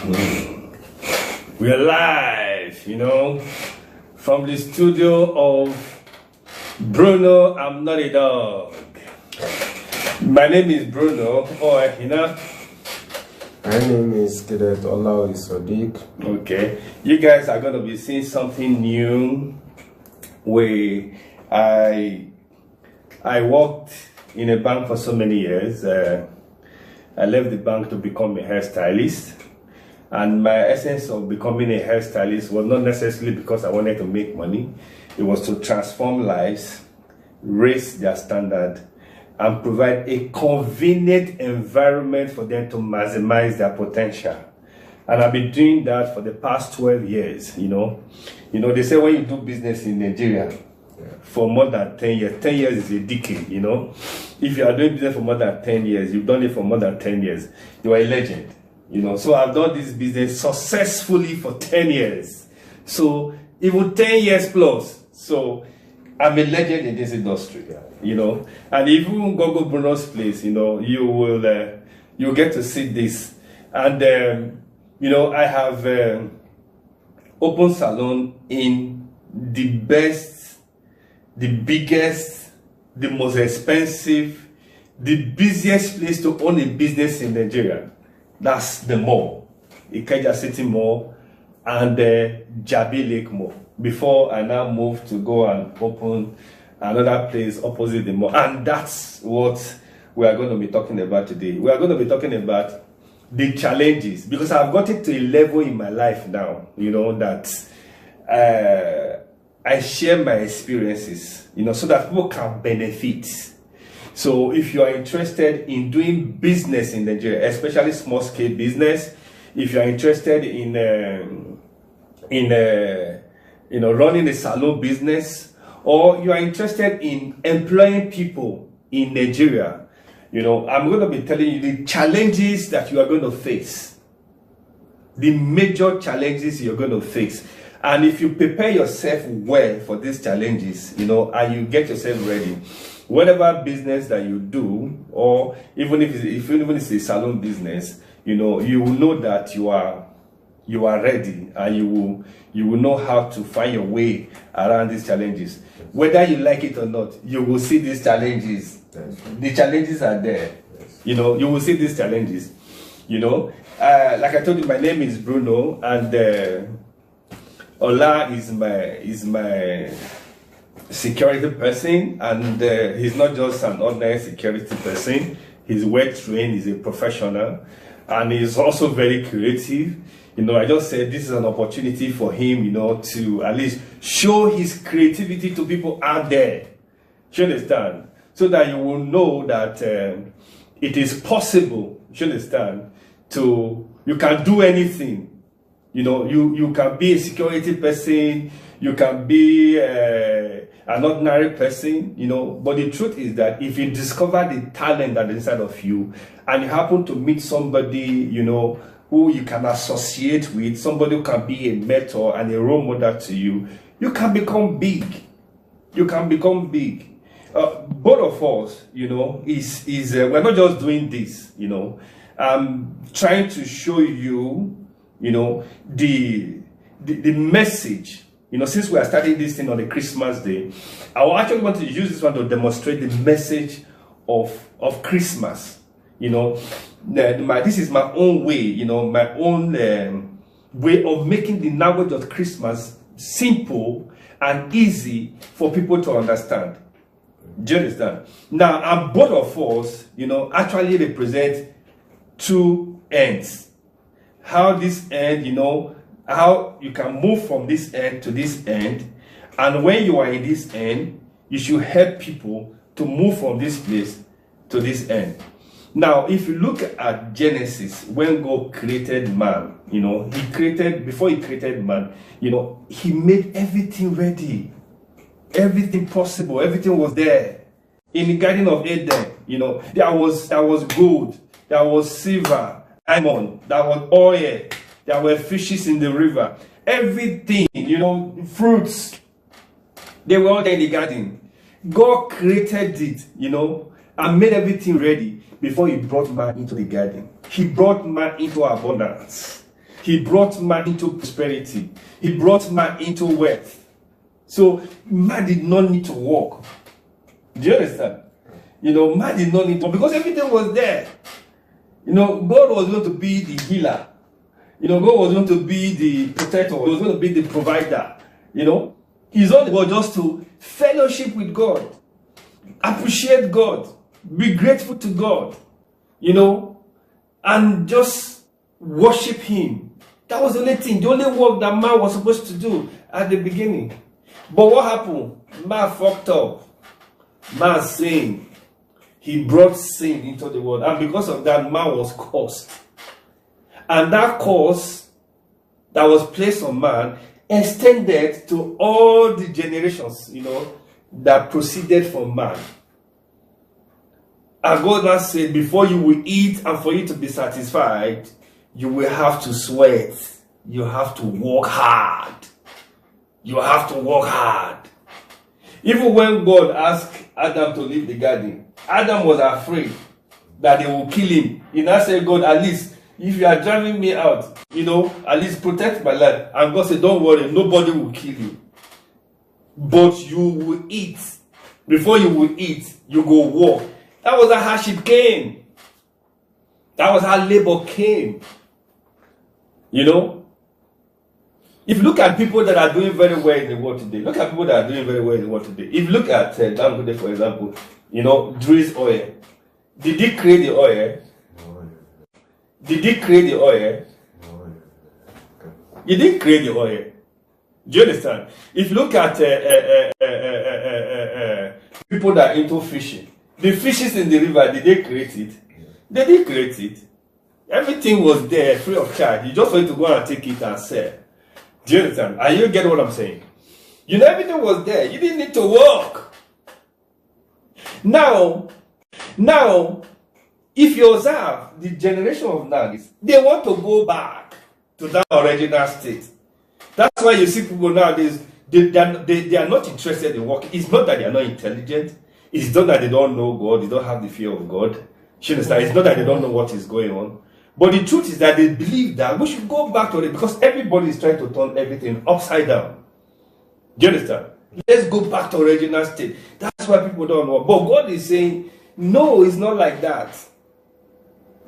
We're live, from the studio of Bruno. I'm not a dog. My name is Bruno. My name is Cadet Olawi Sadiq. Okay, you guys are going to be seeing something new. Where I worked in a bank for so many years. I left the bank to become a hairstylist. And my essence of becoming a hairstylist was not necessarily because I wanted to make money. It was to transform lives, raise their standard, and provide a convenient environment for them to maximize their potential. And I've been doing that for the past 12 years, They say when you do business in Nigeria for more than 10 years, 10 years is a decade, If you are doing business for more than 10 years, you've done it for more than 10 years, you are a legend. So I've done this business successfully for 10 years. So even 10 years plus. So I'm a legend in this industry, And if you go Bruno's place, you'll get to see this. And, I have open salon in the best, the biggest, the most expensive, the busiest place to own a business in Nigeria. That's the mall, Ikeja City Mall and the Jabi Lake Mall. Before I now moved to go and open another place opposite the mall. And that's what we are going to be talking about today. We are going to be talking about the challenges, because I've gotten to a level in my life now, that I share my experiences, so that people can benefit. So if you are interested in doing business in Nigeria, especially small scale business, if you are interested in running a salon business, or you are interested in employing people in Nigeria, I'm going to be telling you the challenges that you are going to face, the major challenges you're going to face. And if you prepare yourself well for these challenges, and you get yourself ready, whatever business that you do, or even if it's a salon business, you will know that you are ready, and you will know how to find your way around these challenges. Whether you like it or not, you will see these challenges. The challenges are there. You will see these challenges. Like I told you, my name is Bruno, and Ola is my security person, and he's not just an ordinary security person. He's well trained, he's a professional, and he's also very creative. I just said this is an opportunity for him, to at least show his creativity to people out there. You understand? So that you will know that it is possible, you understand, you can do anything. You can be a security person, you can be an ordinary person, but the truth is that if you discover the talent that is inside of you, and you happen to meet somebody, who you can associate with, somebody who can be a mentor and a role model to you, you can become big. You can become big. Both of us, we're not just doing this, I'm trying to show you, the message. Since we are starting this thing on a Christmas day, I actually want to use this one to demonstrate the message of Christmas. This is my own way, my own way of making the language of Christmas simple and easy for people to understand. Do you understand? Now, and both of us, actually represent two ends. How this end, how you can move from this end to this end. And when you are in this end, you should help people to move from this place to this end. Now, if you look at Genesis, when God created man, before he created man, he made everything ready. Everything possible, everything was there. In the Garden of Eden, there was gold, there was silver, diamond, there was oil, there were fishes in the river. Everything, fruits, they were all there in the garden. God created it, and made everything ready before he brought man into the garden. He brought man into abundance. He brought man into prosperity. He brought man into wealth. So man did not need to work. Do you understand? Man did not need to, because everything was there. God was going to be the healer. God was going to be the protector. He was going to be the provider. His only was just to fellowship with God, appreciate God, be grateful to God, and just worship Him. That was the only thing, the only work that man was supposed to do at the beginning. But what happened? Man fucked up. Man sinned. He brought sin into the world, and because of that, man was cursed. And that curse that was placed on man extended to all the generations, that proceeded from man. And God now said, before you will eat and for you to be satisfied, you will have to sweat. You have to work hard. You have to work hard. Even when God asked Adam to leave the garden, Adam was afraid that they will kill him. He now said, God, at least if you are driving me out, at least protect my life. And God said, don't worry, nobody will kill you. But you will eat. Before you will eat, you go walk. That was how hardship came. That was how labor came. If you look at people that are doing very well in the world today, look at people that are doing very well in the world today. If you look at Dangote, for example, Drew's oil. Did he create the oil? Did he create the oil? He didn't create the oil. Do you understand? If you look at people that are into fishing, the fishes in the river, did they create it? They didn't create it. Everything was there, free of charge. You just want to go and take it and sell. Do you understand? Are you getting what I'm saying? Everything was there. You didn't need to work. Now, if you observe the generation of now, they want to go back to that original state. That's why you see people nowadays, they are not interested in working. It's not that they are not intelligent. It's not that they don't know God. They don't have the fear of God. You understand? It's not that they don't know what is going on. But the truth is that they believe that we should go back to it, because everybody is trying to turn everything upside down. Do you understand? Let's go back to original state. That's why people don't know. But God is saying, no, it's not like that.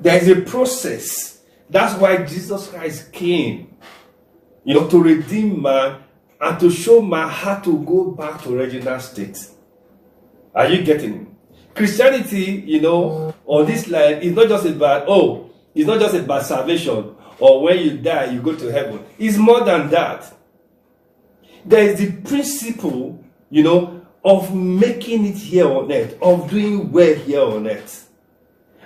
There is a process. That's why Jesus Christ came, to redeem man and to show man how to go back to original state. Are you getting it? Christianity, or this life is not just about, it's not just about salvation, or when you die, you go to heaven. It's more than that. There is the principle, of making it here on earth, of doing well here on earth.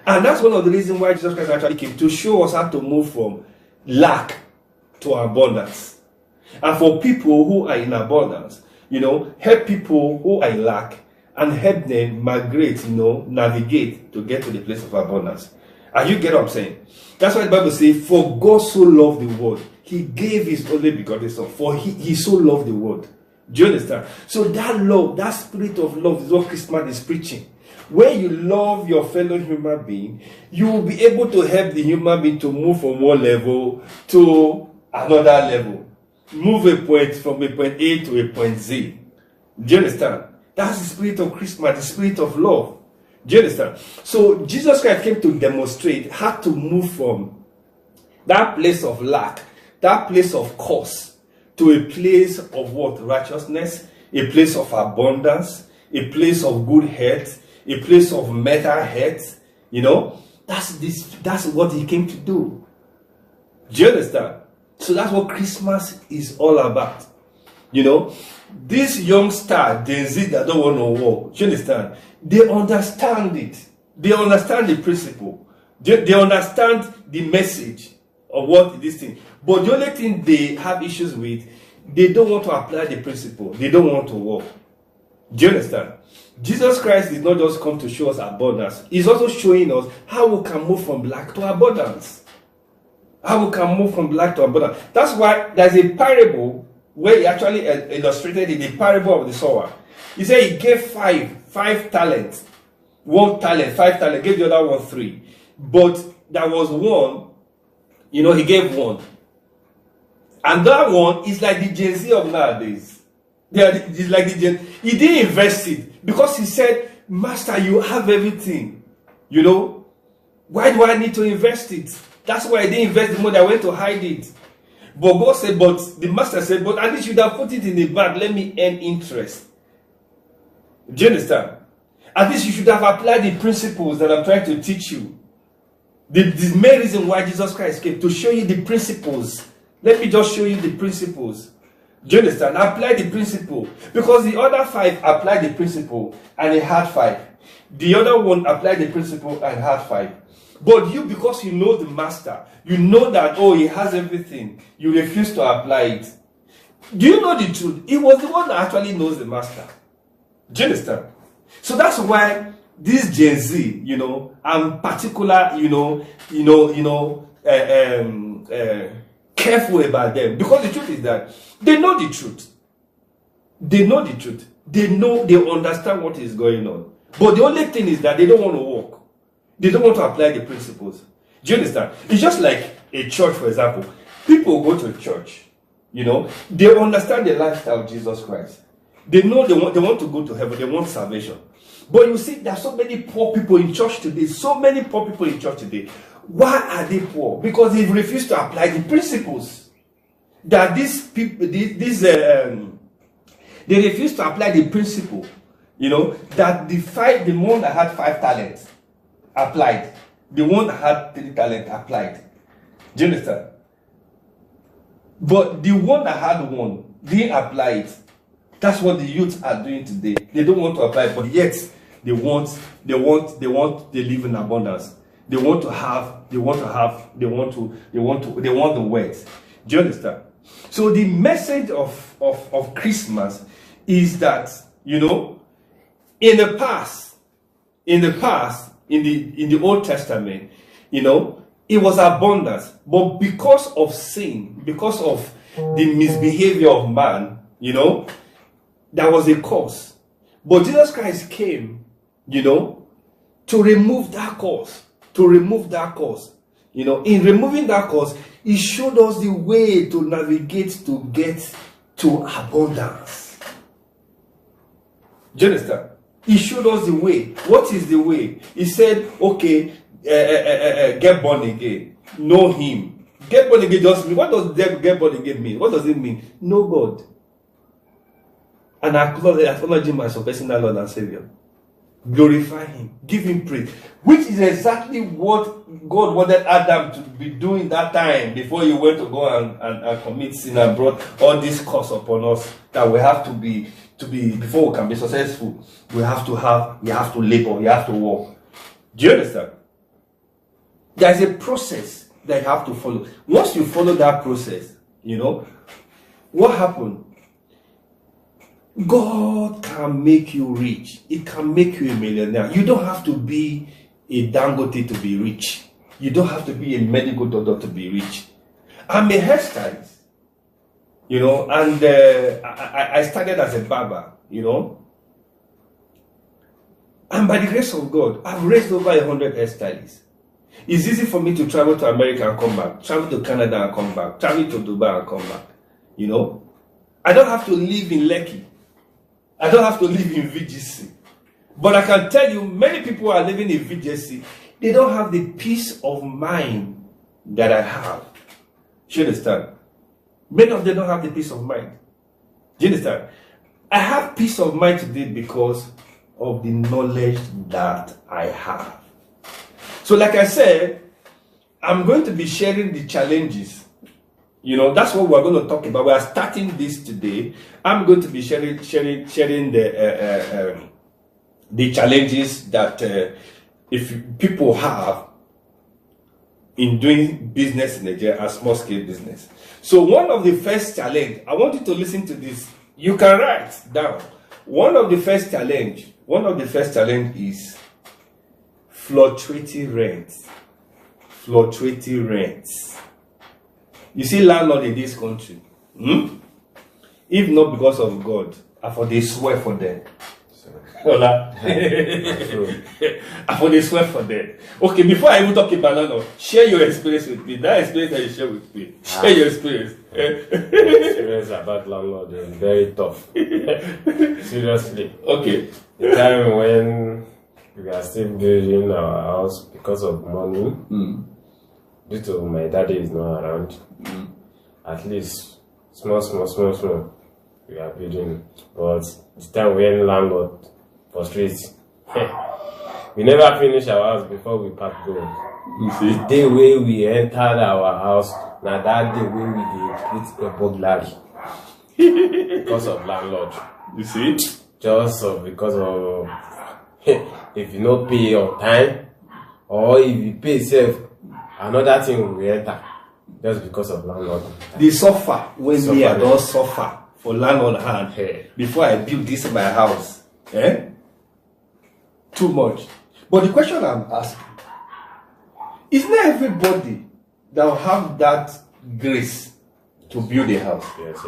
And that's one of the reasons why Jesus Christ actually came, to show us how to move from lack to abundance. And for people who are in abundance, help people who are in lack and help them migrate, navigate to get to the place of abundance. And you get what I'm saying? That's why the Bible says, for God so loved the world, He gave His only begotten Son. For he so loved the world. Do you understand? So that love, that spirit of love is what Christmas is preaching. When you love your fellow human being, you will be able to help the human being to move from one level to another level. Move from a point A to a point Z. Do you understand? That's the spirit of Christmas, the spirit of love. Do you understand? So Jesus Christ came to demonstrate how to move from that place of lack, that place of curse, to a place of what? Righteousness, a place of abundance, a place of good health, a place of mental health. That's what He came to do. Do you understand? So that's what Christmas is all about. This young star, Gen Z, that don't want to walk, do you understand? They understand it. They understand the principle. They understand the message of what this thing. But the only thing they have issues with, they don't want to apply the principle. They don't want to walk. Do you understand? Jesus Christ did not just come to show us abundance. He's also showing us how we can move from lack to abundance. How we can move from lack to abundance. That's why there's a parable where he actually illustrated in the parable of the sower. He said he gave five talents. 1 talent, 5 talents, gave the other one 3. But there was one, he gave 1. And that one is like the Gen Z of nowadays. It's like the Gen. He didn't invest it because he said, Master, you have everything. You know, why do I need to invest it? That's why I didn't invest the money. I went to hide it. But God said, but the master said, but at least you should have put it in the bank. Let me earn interest. Do you understand? At least you should have applied the principles that I'm trying to teach you. The main reason why Jesus Christ came, to show you the principles. Let me just show you the principles. Do you understand? Apply the principle. Because the other 5 applied the principle and they had 5. The other one applied the principle and had 5. But you, because you know the master, you know that, oh, he has everything, you refuse to apply it. Do you know the truth? He was the one that actually knows the master. Do you understand? So that's why this Gen Z, you know, I'm particular, careful about them. Because the truth is that they know the truth. They know the truth. They know, they understand what is going on. But the only thing is that they don't want to walk. They don't want to apply the principles. Do you understand? It's just like a church, for example. People go to church, you know, they understand the lifestyle of Jesus Christ. They know they want to go to heaven, they want salvation. But you see, there are so many poor people in church today. So many poor people in church today. Why are they poor? Because they refuse to apply the principles. That these people, they refuse to apply the principle. You know, that the one that had 5 talents applied. The one that had 3 talents applied. Do you understand? But the one that had 1 didn't apply it. That's what the youth are doing today. They don't want to apply it, but yet they want to live in abundance. They want the wealth. Do you understand? So the message of Christmas is that, you know, in the past, in the Old Testament, you know, it was abundance. But because of sin, because of the misbehavior of man, you know, there was a curse. But Jesus Christ came, you know, to remove that curse. To remove that curse. You know, in removing that curse, he showed us the way to navigate to get to abundance. Do you understand? He showed us the way. What is the way? He said, okay, get born again. Know him. Get born again just mean, what does get born again mean? What does it mean? Know God. And acknowledge him as your personal Lord and Savior. Glorify him. Give him praise. Which is exactly what God wanted Adam to be doing that time before he went to go and commit sin and brought all this curse upon us that we have to be before we can be successful. We have to labor, you have to work. Do you understand? There's a process that you have to follow. Once you follow that process, you know, what happened? God can make you rich. It can make you a millionaire. You don't have to be a Dangote to be rich. You don't have to be a medical doctor to be rich. I'm a hairstylist, you know, and I started as a barber, you know. And by the grace of God, I've raised over 100 hairstylists. It's easy for me to travel to America and come back, travel to Canada and come back, travel to Dubai and come back, you know. I don't have to live in Lekki. I don't have to live in VGC. But I can tell you, many people are living in VGC. They don't have the peace of mind that I have. Do you understand? Many of them don't have the peace of mind. Do you understand? I have peace of mind today because of the knowledge that I have. So like I said, I'm going to be sharing the challenges. You know, that's what we're going to talk about. We are starting this today. I'm going to be sharing the challenges that if people have in doing business in Nigeria, a small scale business. So one of the first challenge, I want you to listen to this. You can write down. One of the first challenge is fluctuating rents. Fluctuating rents. You see landlord in this country, if not because of God, I for they swear for them. Ola. I for the swear for them. Okay, before I even talk about that, share your experience with me. That experience that you share with me. Share your experience. Experience about landlord is very tough. Seriously. Okay. The time when we are still building our house because of money, due to my daddy is not around, at least small, we are building. But the time when landlord frustrates, we never finish our house before we pack go. You see? The day where we entered our house, now that day where we did put a burglary because of landlord. You see? Just because of if you not pay on time, or if you pay safe, another thing will enter. Just because of landlord. The suffer when me I don't suffer for landlord hand before I build this in my house. Too much. But the question I'm asking is not everybody that will have that grace to build a house. Yes.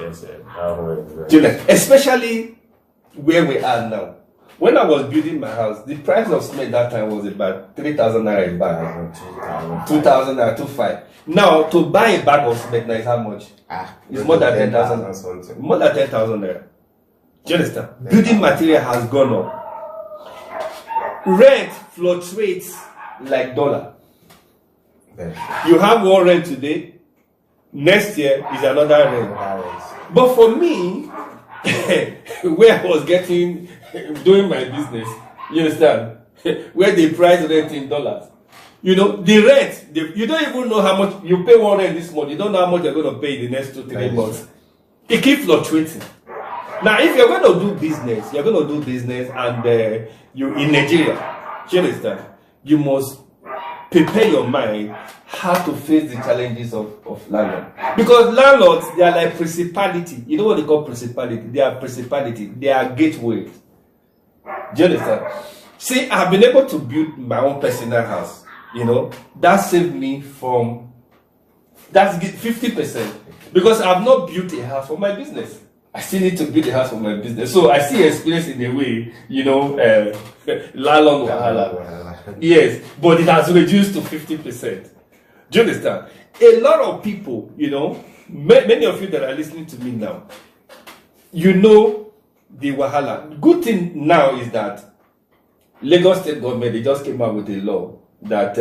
Do you know? Especially where we are now. When I was building my house, the price of cement that time was about 3,000 naira a bag. 2,000 naira, 2,500. Now, to buy a bag of cement now is how much? It's more than 10,000. More than 10,000 naira. Do you understand? Building material has gone up. Rent fluctuates like dollar. You have one rent today, next year is another rent. But for me, where I was doing my business, you understand, where they price rent in dollars. You know, the rent, you don't even know how much, you pay one rent this month, you don't know how much you're going to pay in the next 2-3 months. It keeps fluctuating. Now, if you're going to do business, and you in Nigeria, you understand, you must prepare your mind how to face the challenges of landlord. Because landlords, they are like principality. You know what they call principality? They are principality. They are gateways. Do you understand? See, I've been able to build my own personal house. You know, that saved me from, that's 50%. Because I've not built a house for my business. I still need to build a house for my business. So I see experience in a way, you know, landlord wahala. Yes, but it has reduced to 50%. Do you understand? A lot of people, you know, many of you that are listening to me now, you know the wahala. Good thing now is that Lagos State government, they just came out with a law that,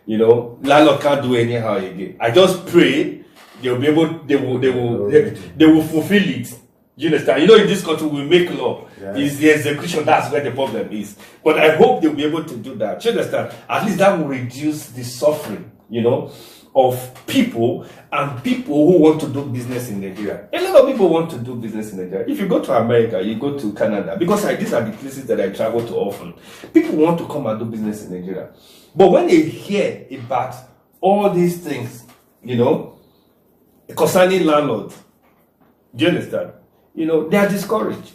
you know, landlord can't do anyhow again. I just pray they'll be able, they will fulfill it. Do you understand? You know, in this country, we make law. It's the execution, that's where the problem is. But I hope they'll be able to do that. Do you understand? At least that will reduce the suffering, you know, of people and people who want to do business in Nigeria. A lot of people want to do business in Nigeria. If you go to America, you go to Canada, because these are the places that I travel to often. People want to come and do business in Nigeria. But when they hear about all these things, you know, concerning landlords, do you understand? You know, they are discouraged.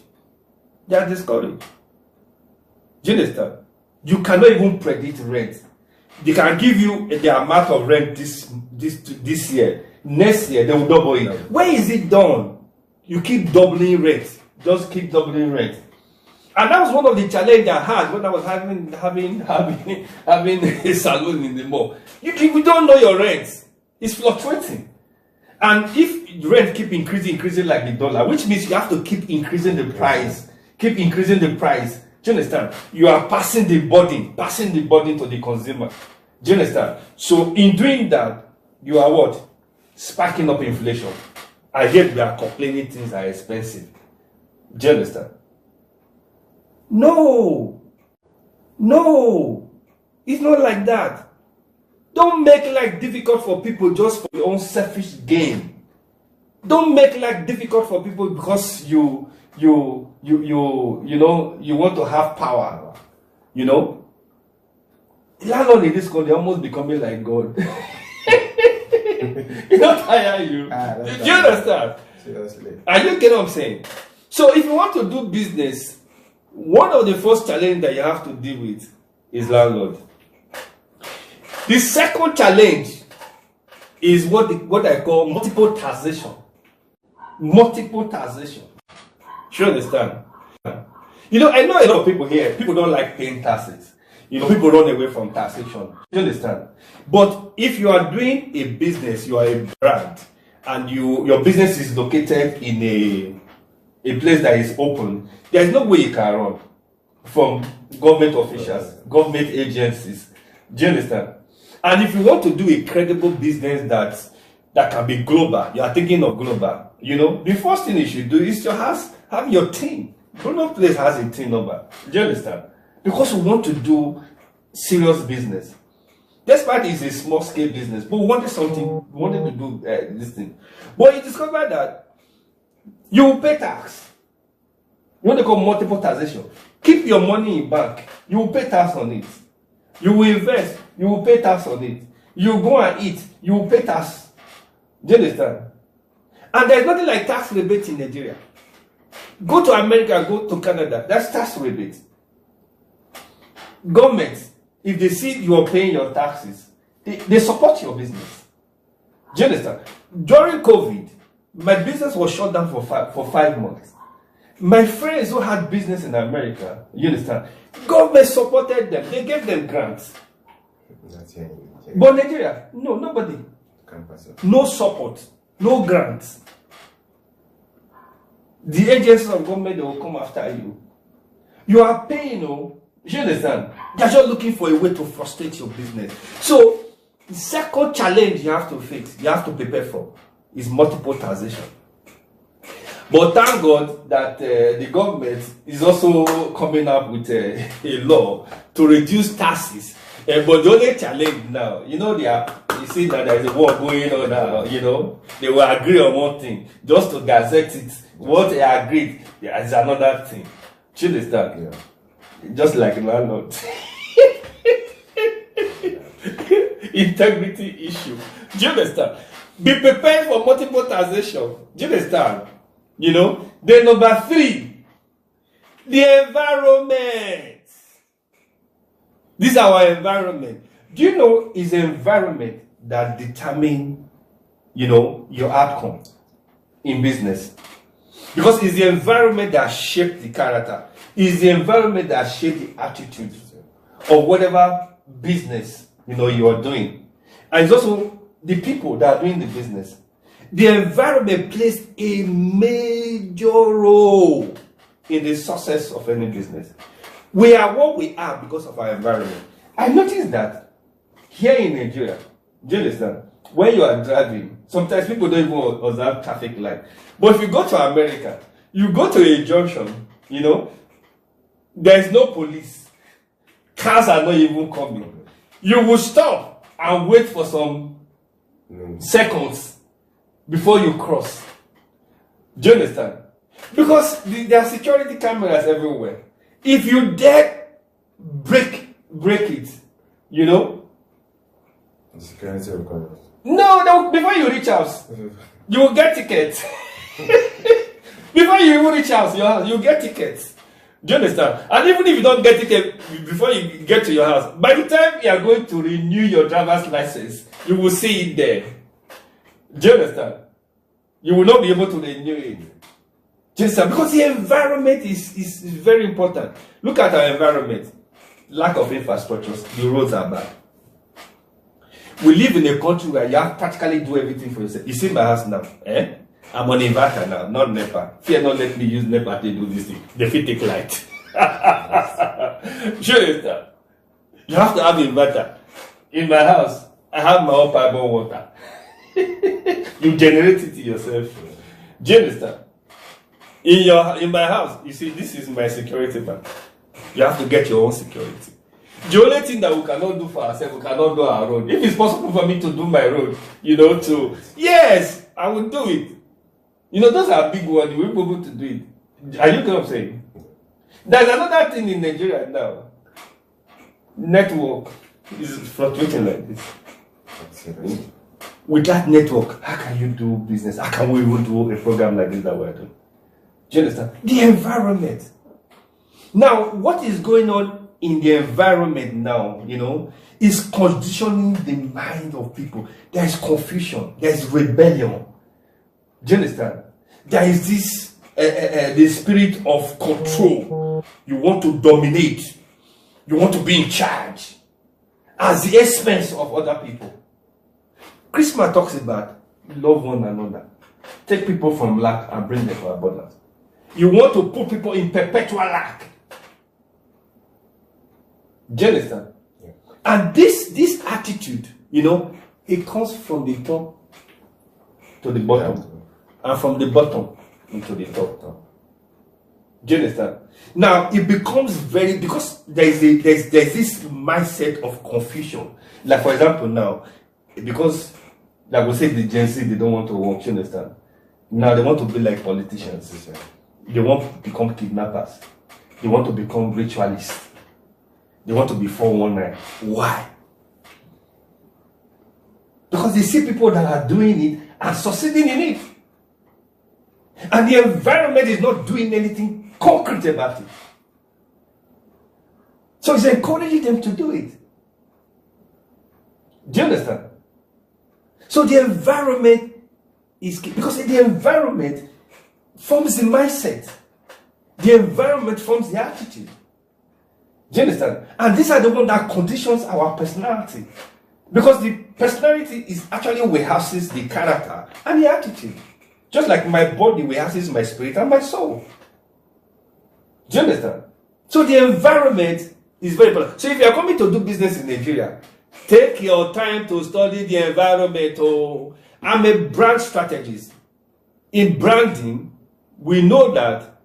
They are discouraged. Do you understand? You cannot even predict rent. They can give you the amount of rent this year. Next year, they will double it. Where is it done? You keep doubling rent. Just keep doubling rent. And that was one of the challenges I had when I was having a salon in the mall. You don't know your rent. It's fluctuating. And if rent keep increasing like the dollar, which means you have to keep increasing the price. Keep increasing the price. Do you understand? You are passing the burden to the consumer. Do you understand? So in doing that, you are what? Sparking up inflation. And yet we are complaining things are expensive. Do you understand? No. It's not like that. Don't make life difficult for people just for your own selfish gain. Don't make life difficult for people because you know, you want to have power. You know? Landlord in this country almost becoming like God. It don't tire you. Do you understand? Seriously. Are you getting what I'm saying? So if you want to do business, one of the first challenges that you have to deal with is landlord. The second challenge is what I call multiple taxation. Multiple taxation. Do you understand? You know, I know a lot of people here, people don't like paying taxes. You know, people run away from taxation. You understand? But if you are doing a business, you are a brand, and your business is located in a place that is open, there is no way you can run from government officials, government agencies. Do you understand? And if you want to do a credible business that can be global, you are thinking of global, you know, the first thing you should do is to have your team. No place has a team number. Do you understand? Because we want to do serious business. Despite it's a small scale business, but we wanted to do this thing. But you discover that you will pay tax. What they call multiple taxation. Keep your money in bank. You will pay tax on it. You will invest. You will pay tax on it. You go and eat. You will pay tax. Do you understand? And there's nothing like tax rebate in Nigeria. Go to America, go to Canada. That's tax rebate. Government, if they see you are paying your taxes, they support your business. Do you understand? During COVID, my business was shut down for 5 months. My friends who had business in America, you understand, government supported them. They gave them grants. But Nigeria, no, nobody. No support, no grants. The agencies of government, they will come after you. You are paying, you understand? They are just looking for a way to frustrate your business. So, the second challenge you have to face, you have to prepare for, is multiple taxation. But thank God that the government is also coming up with a law to reduce taxes. But the only challenge now, you know, you see that there is a war going on now, you know, they will agree on one thing, just to gazette it. What they agreed is another thing. Do you understand? Yeah. Just like landlord. Integrity issue. Do you understand? Be prepared for multiple taxation. Do you understand? You know, then number 3, the environment. This is our environment. Do you know it's the environment that determines, you know, your outcome in business? Because it's the environment that shapes the character. It's the environment that shapes the attitude of whatever business, you know, you are doing. And it's also the people that are doing the business. The environment plays a major role in the success of any business. We are what we are because of our environment. I noticed that here in Nigeria, do you understand? When you are driving, sometimes people don't even observe traffic light. But if you go to America, you go to a junction, you know, there is no police. Cars are not even coming. You will stop and wait for some seconds before you cross. Do you understand? Because there are security cameras everywhere. If you dare break it, you know. The security will come. No, before you reach house, you will get tickets. Before you even reach house, you get tickets. Do you understand? And even if you don't get ticket before you get to your house, by the time you are going to renew your driver's license, you will see it there. Do you understand? You will not be able to renew it. Just because the environment is very important. Look at our environment. Lack of infrastructure. The roads are bad. We live in a country where you have practically do everything for yourself. You see my house now. I'm on inverter now, not NEPA. Fear not let me use NEPA to do this thing. The fit take light. Sure is that. You have to have inverter. In my house, I have my own pipe water. You generate it yourself. Do you understand? In my house, you see, this is my security bank. You have to get your own security. The only thing that we cannot do for ourselves, we cannot do our road. If it's possible for me to do my road, you know, yes, I will do it. You know, those are big words. We'll be able to do it. Are you what I'm saying? There's another thing in Nigeria now. Network is fluctuating like this. With that network, how can you do business? How can we even do a program like this that we're doing? Do you understand? The environment. Now, what is going on in the environment now, you know, is conditioning the mind of people. There is confusion. There is rebellion. Do you understand? There is this the spirit of control. You want to dominate. You want to be in charge at the expense of other people. Christmas talks about love one another. Take people from lack and bring them to abundance. You want to put people in perpetual lack. Do you understand? Yeah. And this attitude, it comes from the top to the bottom, and from the bottom into the top. Do you understand? Now it becomes because there's this mindset of confusion. Like for example now, because like we say the Gen Z, they don't want to work. You understand? Now they want to be like politicians. They want to become kidnappers. They want to become ritualists. They want to be 419. Why? Because they see people that are doing it and succeeding in it. And the environment is not doing anything concrete about it. So it's encouraging them to do it. Do you understand? So the environment is key, because the environment forms the mindset. The environment forms the attitude. Do you understand? And these are the ones that conditions our personality. Because the personality is actually rehearses the character and the attitude. Just like my body rehearses my spirit and my soul. Do you understand? So the environment is very important. So if you are coming to do business in Nigeria, take your time to study the environment. Oh, I'm a brand strategist. In branding, we know that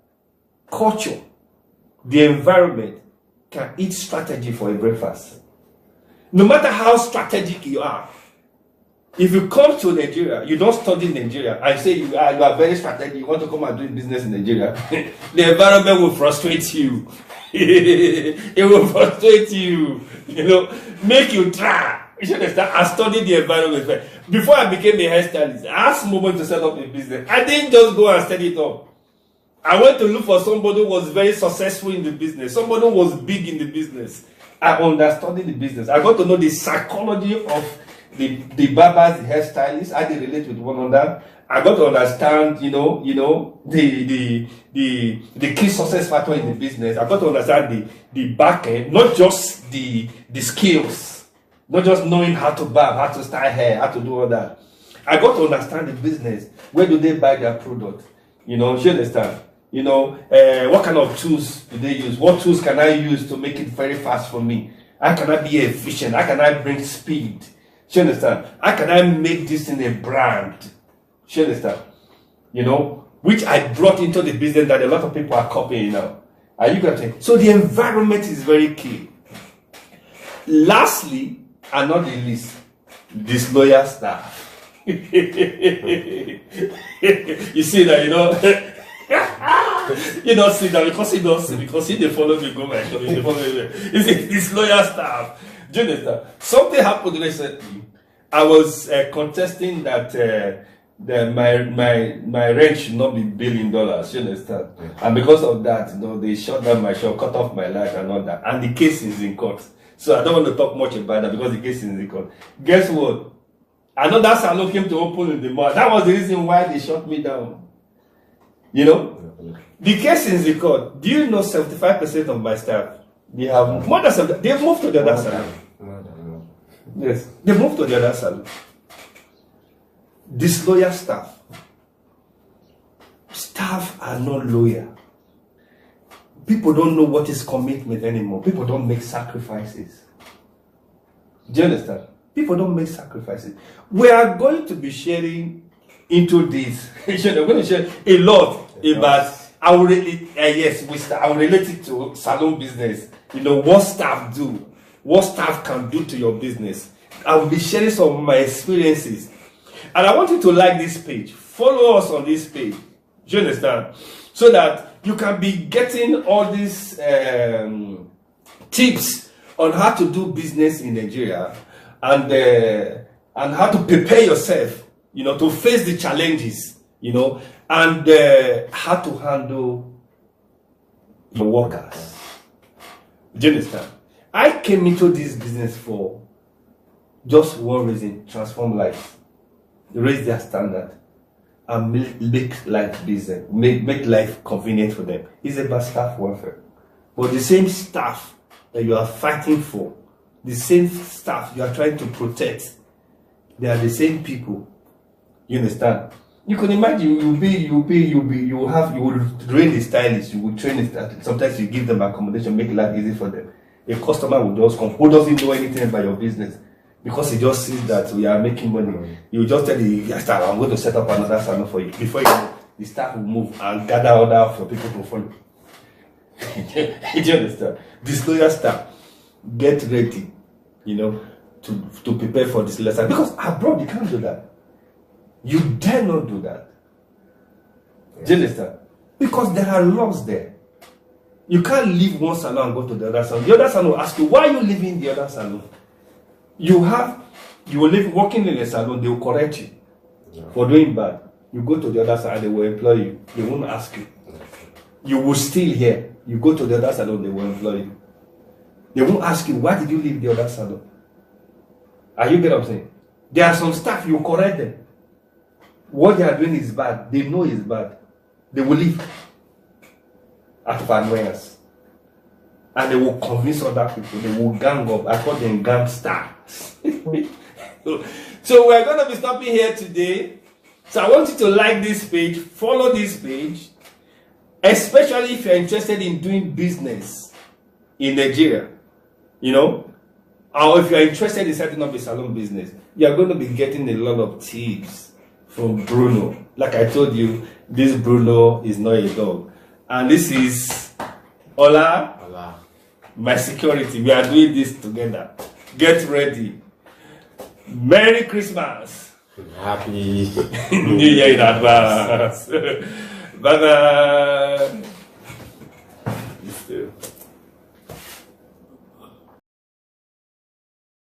culture, the environment, can eat strategy for a breakfast. No matter how strategic you are, if you come to Nigeria, you don't study Nigeria, and say you are very strategic, you want to come and do business in Nigeria, the environment will frustrate you. It will frustrate you, make you try. You should understand, I studied the environment. Before I became a hairstylist, I asked Moment to set up a business. I didn't just go and set it up. I went to look for somebody who was very successful in the business, somebody who was big in the business. I understood the business. I got to know the psychology of the barbers, the hairstylists, how they relate with one another. I got to understand, the key success factor in the business. I got to understand the back end, not just the skills, not just knowing how to barb, how to style hair, how to do all that. I got to understand the business. Where do they buy their product? You understand? What kind of tools do they use? What tools can I use to make it very fast for me? How can I be efficient? How can I bring speed? You understand? How can I make this in a brand? You understand? Which I brought into the business that a lot of people are copying now. Are you getting? So the environment is very key. Lastly, and not the least, disloyal staff. You see that, you don't see that because he don't see, because he they follow me, go my shop, they follow me. You see, this lawyer staff. Do you understand? Something happened recently. I was contesting that my rent should not be $1 billion. You understand? Yeah. And because of that, they shut down my shop, cut off my life and all that. And the case is in court. So I don't want to talk much about that because the case is in court. Guess what? Another salon came to open in the mall. That was the reason why they shut me down. The case is in court. Do you know 75% of my staff, they have more than 70, they've moved to the other salon. Yes, they moved to the other salon. Disloyal staff. Staff are not loyal. People don't know what is commitment anymore. People don't make sacrifices. Do you understand? People don't make sacrifices. We are going to be sharing into this. We're going to share a lot about I will relate it to salon business. What staff do, what staff can do to your business. I will be sharing some of my experiences. And I want you to like this page. Follow us on this page. Do you understand? So that you can be getting all these tips on how to do business in Nigeria and how to prepare yourself, to face the challenges, and how to handle your workers. Do you understand? I came into this business for just one reason: transform lives, raise their standard. and make life business, make life convenient for them. It's about staff welfare. But the same staff that you are fighting for, the same staff you are trying to protect, they are the same people. You understand? You can imagine you will train the stylist, you will train the stylist. Sometimes you give them accommodation, make life easy for them. A customer will just come who doesn't know anything about your business because he just sees that we are making money. You just tell the staff, I'm going to set up another salon for you. Before you know, the staff will move and gather other of your people to follow. Do you understand? Disloyal staff, get ready, to prepare for this lesson. Because abroad you can't do that. You dare not do that. Do you understand? Because there are laws there. You can't leave one salon and go to the other salon. The other salon will ask you, why are you leaving the other salon? You will live working in a salon, they will correct you for doing bad. You go to the other salon, they will employ you. They won't ask you. You will still here. You go to the other salon, they will employ you. They won't ask you, why did you leave the other salon? Are you get what I'm saying? There are some staff, you correct them. What they are doing is bad. They know it's bad. They will leave out of annoyance. And they will convince other people. They will gang up. I call them gangsters. So we're going to be stopping here today. So I want you to like this page, follow this page, especially if you're interested in doing business in Nigeria, or if you're interested in setting up a salon business, you're going to be getting a lot of tips from Bruno. Like I told you, this Bruno is not a dog. And this is Ola, my security. We are doing this together. Get ready. Merry Christmas. Happy New Year in advance. Bye-bye.